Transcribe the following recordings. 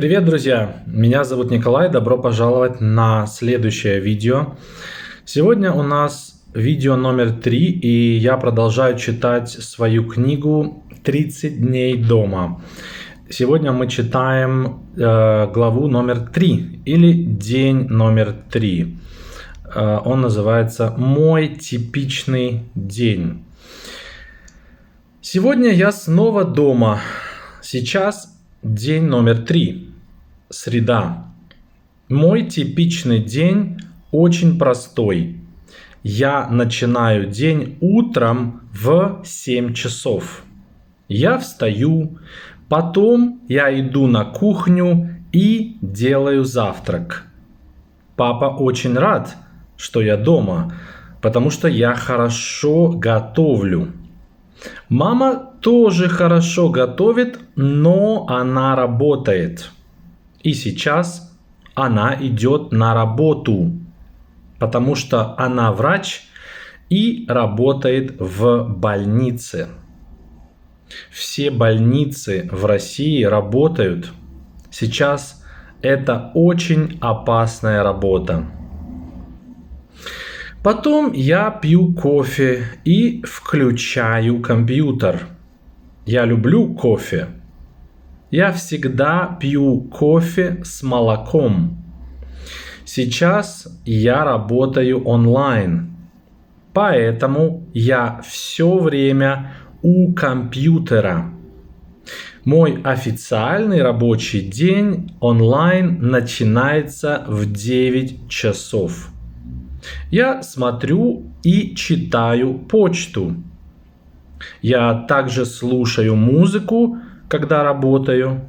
Привет, друзья! Меня зовут Николай. Добро пожаловать на следующее видео. Сегодня у нас видео номер 3, и я продолжаю читать свою книгу «30 дней дома». Сегодня мы читаем главу номер 3 или день номер 3. Он называется «Мой типичный день». Сегодня я снова дома. Сейчас день номер 3. Среда. Мой типичный день очень простой. Я начинаю день утром в 7 часов. Я встаю, потом я иду на кухню и делаю завтрак. Папа очень рад, что я дома, потому что я хорошо готовлю. Мама тоже хорошо готовит, но она работает. И сейчас она идет на работу, потому что она врач и работает в больнице. Все больницы в России работают. Сейчас это очень опасная работа. Потом я пью кофе и включаю компьютер. Я люблю кофе. Я всегда пью кофе с молоком. Сейчас я работаю онлайн, поэтому я все время у компьютера. Мой официальный рабочий день онлайн начинается в 9 часов. Я смотрю и читаю почту. Я также слушаю музыку, когда работаю.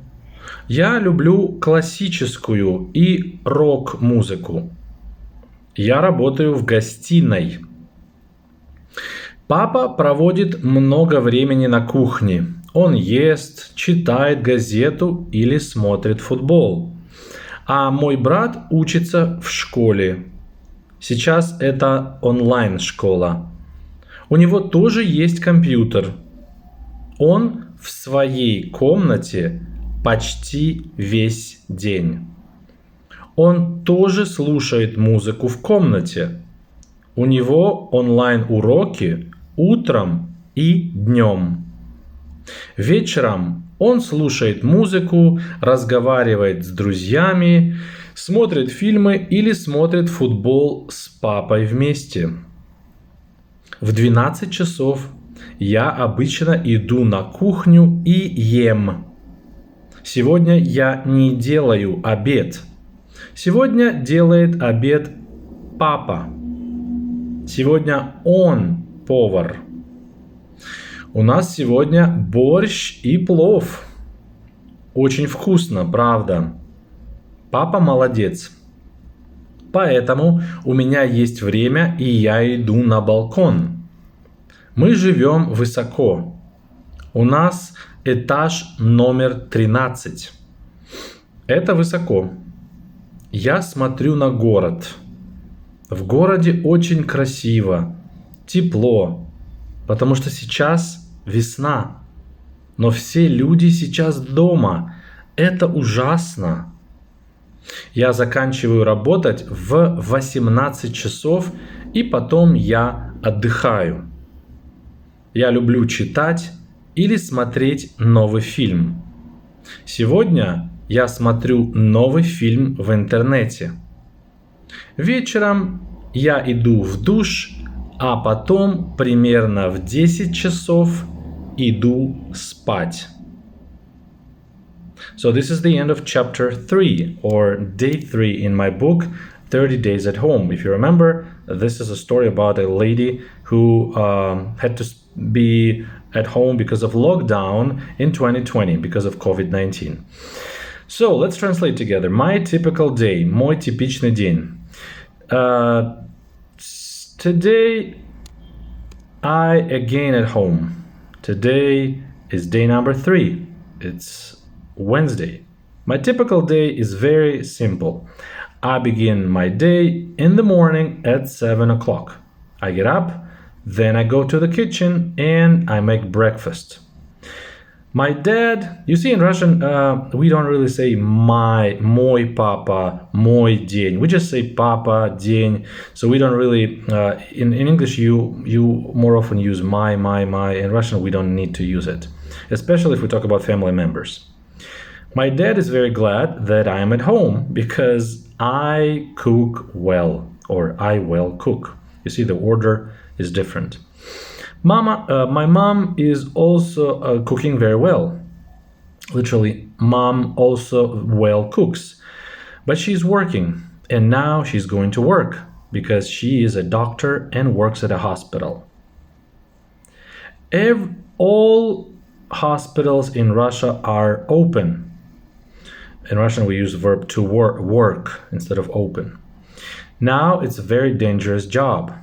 Я люблю классическую и рок-музыку. Я работаю в гостиной. Папа проводит много времени на кухне. Он ест, читает газету или смотрит футбол. А мой брат учится в школе. Сейчас это онлайн-школа. У него тоже есть компьютер. Он в своей комнате почти весь день. Он тоже слушает музыку в комнате. У него онлайн-уроки утром и днем. Вечером он слушает музыку, разговаривает с друзьями, смотрит фильмы или смотрит футбол с папой вместе. В 12 часов я обычно иду на кухню и ем. Сегодня я не делаю обед. Сегодня делает обед папа. Сегодня он повар. У нас сегодня борщ и плов. Очень вкусно, правда? Папа молодец. Поэтому у меня есть время, и я иду на балкон. Мы живем высоко. У нас этаж номер 13. Это высоко. Я смотрю на город. В городе очень красиво, тепло, потому что сейчас весна. Но все люди сейчас дома. Это ужасно. Я заканчиваю работать в 18 часов, и потом я отдыхаю. Я люблю читать или смотреть новый фильм. Сегодня я смотрю новый фильм в интернете. Вечером я иду в душ, а потом примерно в 10 часов иду спать. So this is the end of chapter 3 or day 3 in my book 30 Days at Home. If you remember, this is a story about a lady who had to be at home because of lockdown in 2020 because of COVID-19. So let's translate together. My typical day, мой типичный день. Today I again at home. Today is day number 3. It's Wednesday. My typical day is very simple. I begin my day in the morning at 7 o'clock. I get up, then I go to the kitchen and I make breakfast. My dad, you see in Russian, we don't really say мой папа, мой день. We just say папа, день. So we don't really, in English, you more often use my. In Russian, we don't need to use it, especially if we talk about family members. My dad is very glad that I am at home because I cook well, or I well cook. You see, the order is different. My mom is also cooking very well. Literally, mom also well cooks. But she's working, and now she's going to work because she is a doctor and works at a hospital. All hospitals in Russia are open. In Russian, we use the verb to work instead of open. Now it's a very dangerous job.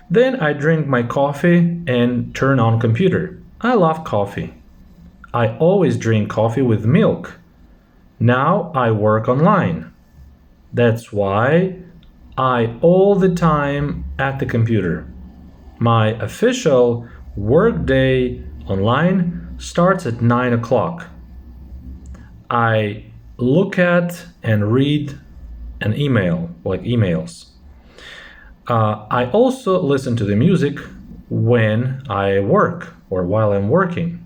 Then I drink my coffee and turn on computer. I love coffee. I always drink coffee with milk. Now I work online. That's why I all the time at the computer. My official work day online starts at 9 o'clock. I look at and read an email, like emails. I also listen to the music when I work or while I'm working.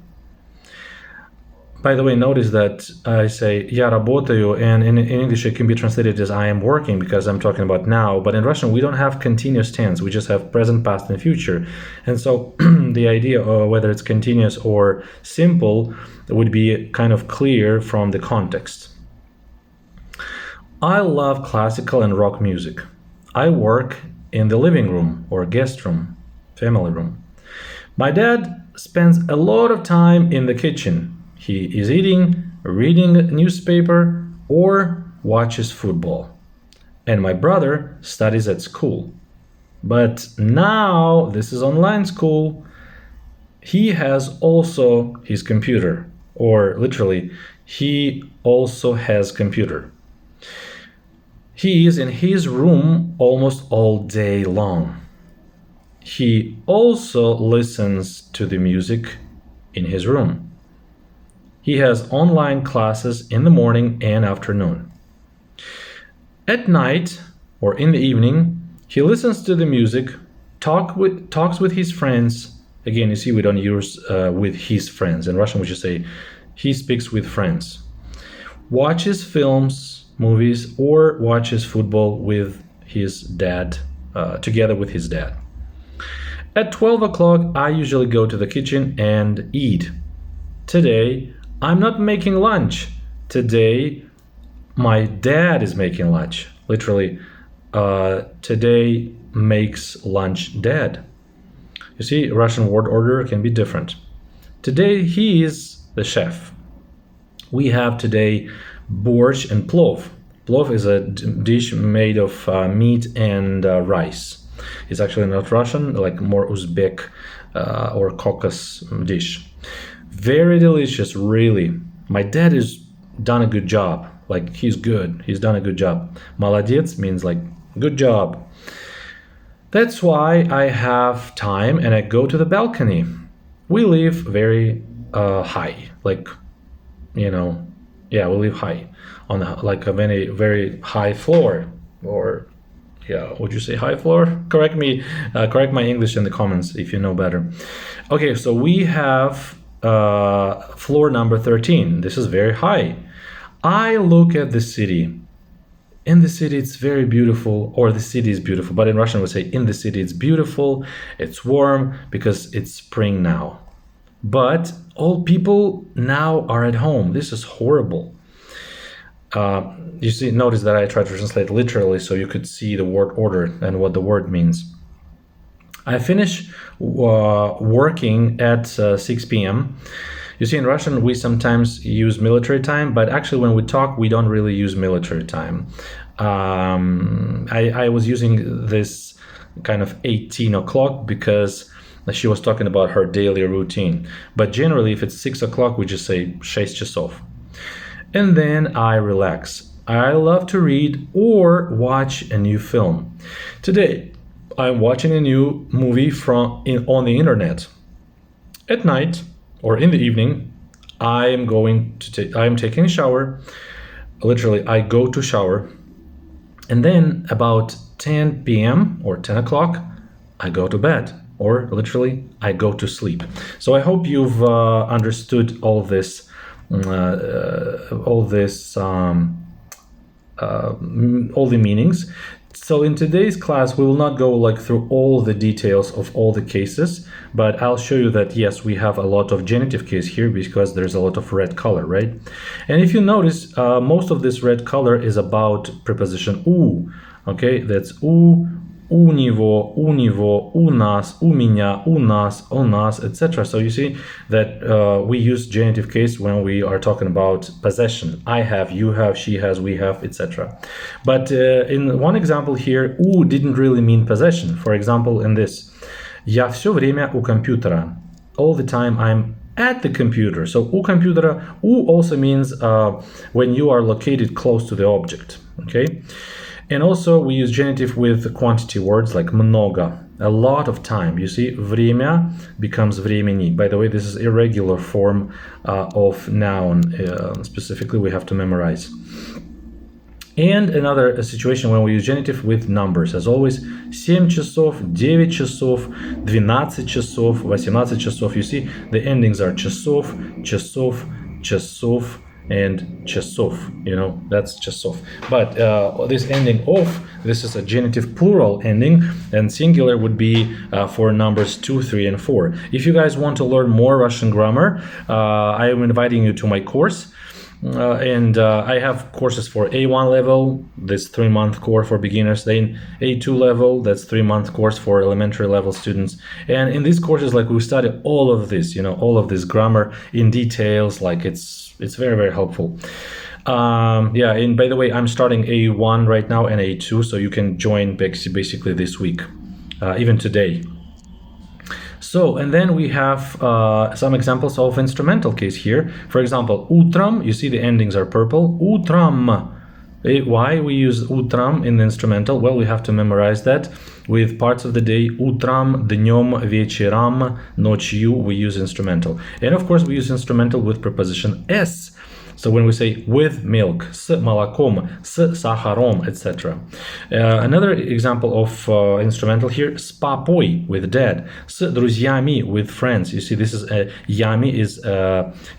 By the way, notice that I say я работаю, and in English it can be translated as I am working because I'm talking about now. But in Russian, we don't have continuous tense. We just have present, past, and future. And so the idea of whether it's continuous or simple would be kind of clear from the context. I love classical and rock music. I work in the living room or guest room, family room. My dad spends a lot of time in the kitchen. He is eating, reading a newspaper, or watches football. And my brother studies at school. But now this is online school. He has also his computer, or literally, he also has computer. He is in his room almost all day long. He also listens to the music in his room. He has online classes in the morning and afternoon. At night or in the evening, he listens to the music, talks with his friends. Again, you see, we don't use with his friends. In Russian, we should say he speaks with friends. Watches films, movies, or watches football with his dad, together with his dad. At 12 o'clock, I usually go to the kitchen and eat. Today, I'm not making lunch. Today, my dad is making lunch. Literally, today makes lunch dad. You see, Russian word order can be different. Today, he is the chef. We have today borscht and plov. Plov is a dish made of meat and rice. It's actually not Russian, like more Uzbek or Caucasus dish. Very delicious, really. My dad has done a good job. Like, he's good. He's done a good job. Молодец means like good job. That's why I have time and I go to the balcony. We live very high, like, we live high on like a very, very high floor. Or, would you say high floor? Correct my English in the comments if you know better. Okay, so we have floor number 13. This is very high. I look at the city. In the city, it's very beautiful, or the city is beautiful. But in Russian, we say in the city, it's beautiful, it's warm, because it's spring now. But all people now are at home. This is horrible. You see, notice that I try to translate literally so you could see the word order and what the word means. I finish working at 6 p.m. You see, in Russian, we sometimes use military time, but actually when we talk, we don't really use military time. I was using this kind of 18 o'clock because she was talking about her daily routine. But generally, if it's 6 o'clock, we just say 6 часов. And then I relax. I love to read or watch a new film. Today, I'm watching a new movie on the internet. At night, or in the evening, I am taking a shower. Literally, I go to shower. And then about 10 p.m. or 10 o'clock, I go to bed. Or literally, I go to sleep. So I hope you've understood all the meanings. So in today's class, we will not go through all the details of all the cases, but I'll show you that yes, we have a lot of genitive case here because there's a lot of red color, right? And if you notice, most of this red color is about preposition u. Okay, that's u, у него, у нас, у меня, у нас, etc. So you see that we use genitive case when we are talking about possession. I have, you have, she has, we have, etc. But in one example here, у didn't really mean possession. For example, in this, я все время у компьютера. All the time I'm at the computer. So у компьютера, у also means when you are located close to the object. Okay. And also we use genitive with quantity words like много, a lot of time. You see, время becomes времени. By the way, this is irregular form of noun. Specifically, we have to memorize. And another situation when we use genitive with numbers. As always, 7 часов, 9 часов, 12 часов, 18 часов. You see, the endings are часов, часов, часов, and часов, that's часов. But this ending of, this is a genitive plural ending, and singular would be for numbers 2, 3, and 4. If you guys want to learn more Russian grammar, I am inviting you to my course. And I have courses for A1 level, this 3-month course for beginners, then A2 level, that's 3-month course for elementary level students. And in these courses, we study all of this, all of this grammar in details, it's very, very helpful. And by the way, I'm starting A1 right now and A2, so you can join basically this week, even today. So, and then we have some examples of instrumental case here. For example, утром, you see the endings are purple. Утром. Why we use утром in the instrumental? Well, we have to memorize that with parts of the day. Утром, днем, вечером, ночью, we use instrumental. And of course, we use instrumental with preposition s. So when we say with milk, с молоком, с сахаром, etc. Another example of instrumental here, с папой, with dad, с друзьями, with friends. You see, this is ями is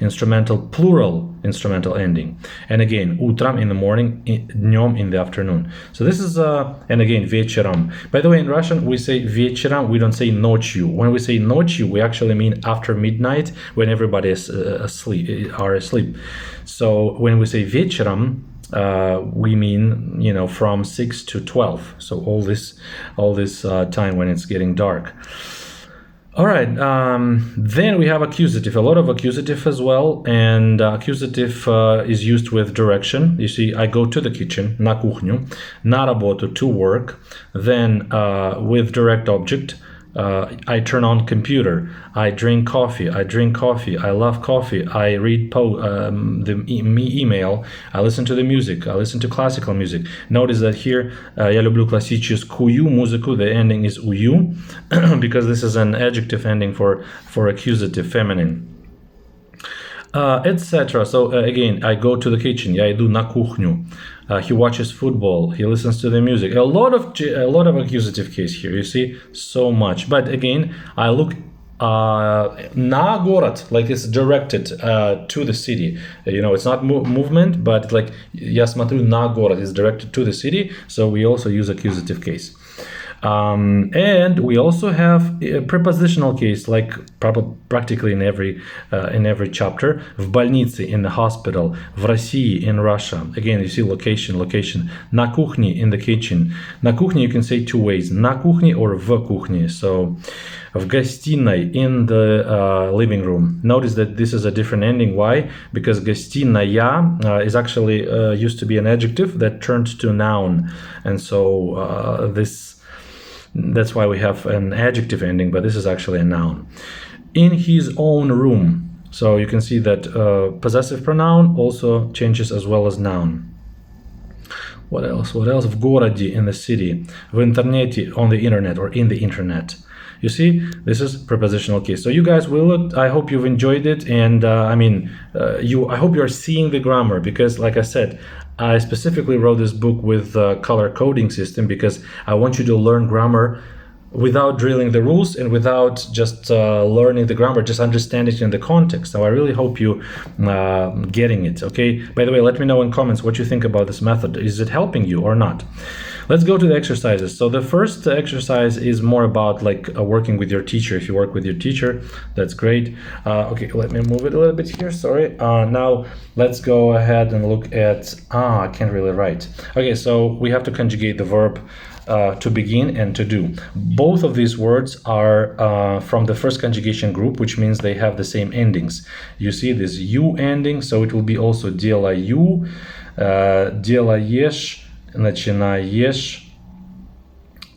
instrumental, plural instrumental ending. And again, утром in the morning, днем in the afternoon. So this is, and again, вечером. By the way, in Russian, we say вечером, we don't say ночью. When we say ночью, we actually mean after midnight, when everybody is asleep. So when we say вечером, we mean, from 6 to 12. So all this time when it's getting dark. All right. Then we have accusative, a lot of accusative as well. And accusative is used with direction. You see, I go to the kitchen, на кухню, на работу, to work. Then with direct object, I turn on computer, I drink coffee, I love coffee, I read the email, I listen to the music, I listen to classical music. Notice that here, я люблю классическую музыку, the ending is ую, because this is an adjective ending for accusative feminine. Etc. So again, I go to the kitchen, я иду на кухню. He watches football, he listens to the music. A lot of accusative case here, you see, so much. But again, I look на город, it's directed to the city. It's not movement, but я смотрю на город, it's directed to the city. So we also use accusative case. And we also have a prepositional case, practically in every chapter. В больнице, in the hospital. В России, in Russia. Again, you see location. На кухне, in the kitchen. На кухне you can say two ways. На кухне or в кухне. So, в гостиной, in the living room. Notice that this is a different ending. Why? Because гостиная is actually used to be an adjective that turned to noun. And so that's why we have an adjective ending, but this is actually a noun. In his own room. So you can see that possessive pronoun also changes as well as noun. What else? В городе, in the city. В интернете, on the internet or in the internet. You see, this is prepositional case. So you guys will, I hope you've enjoyed it, and I hope you're seeing the grammar, because like I said, I specifically wrote this book with a color coding system because I want you to learn grammar without drilling the rules and without just learning the grammar, just understanding it in the context. So I really hope you getting it, okay? By the way, let me know in comments what you think about this method. Is it helping you or not? Let's go to the exercises. So the first exercise is more about like working with your teacher. If you work with your teacher, that's great. Okay, let me move it a little bit here, sorry. Now let's go ahead and look at, I can't really write. Okay, so we have to conjugate the verb to begin and to do. Both of these words are from the first conjugation group, which means they have the same endings. You see this "you" ending, so it will be also делаю, делаешь, начинаешь,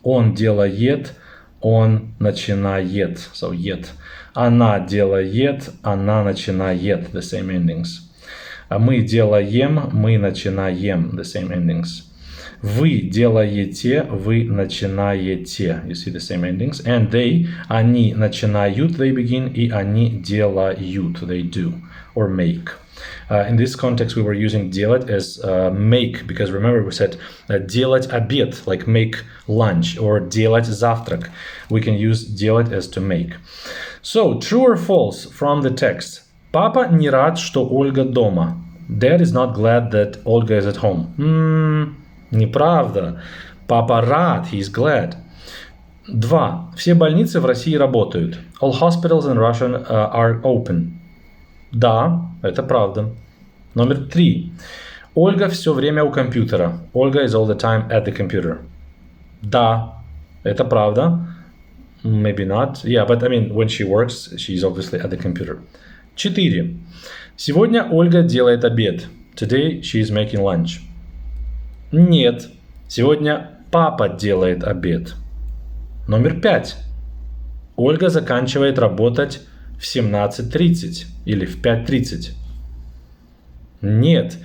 он делает, он начинает, so yet. Она делает, она начинает, the same endings. Мы делаем, мы начинаем, the same endings. Вы делаете, вы начинаете. You see the same endings. And they, они начинают, they begin, и они делают, they do, or make. In this context, we were using делать as make, because remember we said делать обед, like make lunch, or делать завтрак. We can use делать as to make. So, true or false from the text. Папа не рад, что Ольга дома. Dad is not glad that Olga is at home. Неправда. Папа рад, he is glad. 2. Все больницы в России работают. All hospitals in Russia are open. Да, это правда. Номер 3. Ольга все время у компьютера. Olga is all the time at the computer. Да, это правда. Maybe not. Yeah, but I mean, when she works, she's obviously at the computer. 4. Сегодня Ольга делает обед. Today she is making lunch. Нет, сегодня папа делает обед. Номер 5. Ольга заканчивает работать в 17:30 или в 5:30. Нет,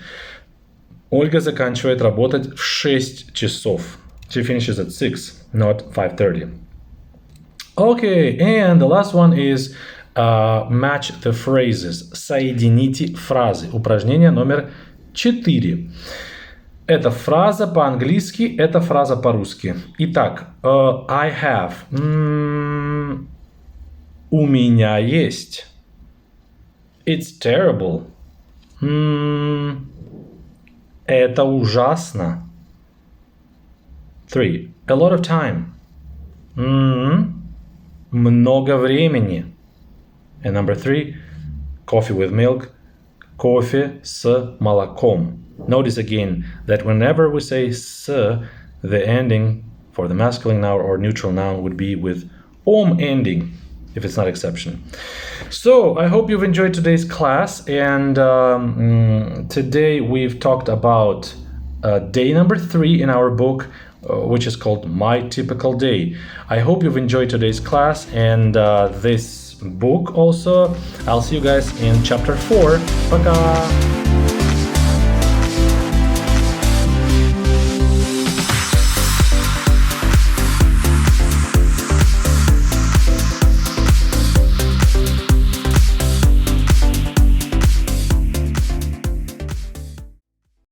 Ольга заканчивает работать в 6 часов. She finishes at 6, not 5:30. Okay, and the last one is match the phrases. Соедините фразы. Упражнение номер 4. Это фраза по-английски, это фраза по-русски. Итак, I have. У меня есть. It's terrible. Это ужасно. 3. A lot of time. Много времени. And number 3. Coffee with milk. Кофе с молоком. Notice again that whenever we say "с", the ending for the masculine noun or neutral noun would be with "om" ending, if it's not exception. So, I hope you've enjoyed today's class, and today we've talked about day number 3 in our book, which is called My Typical Day. I hope you've enjoyed today's class and this book also. I'll see you guys in chapter 4. Пока!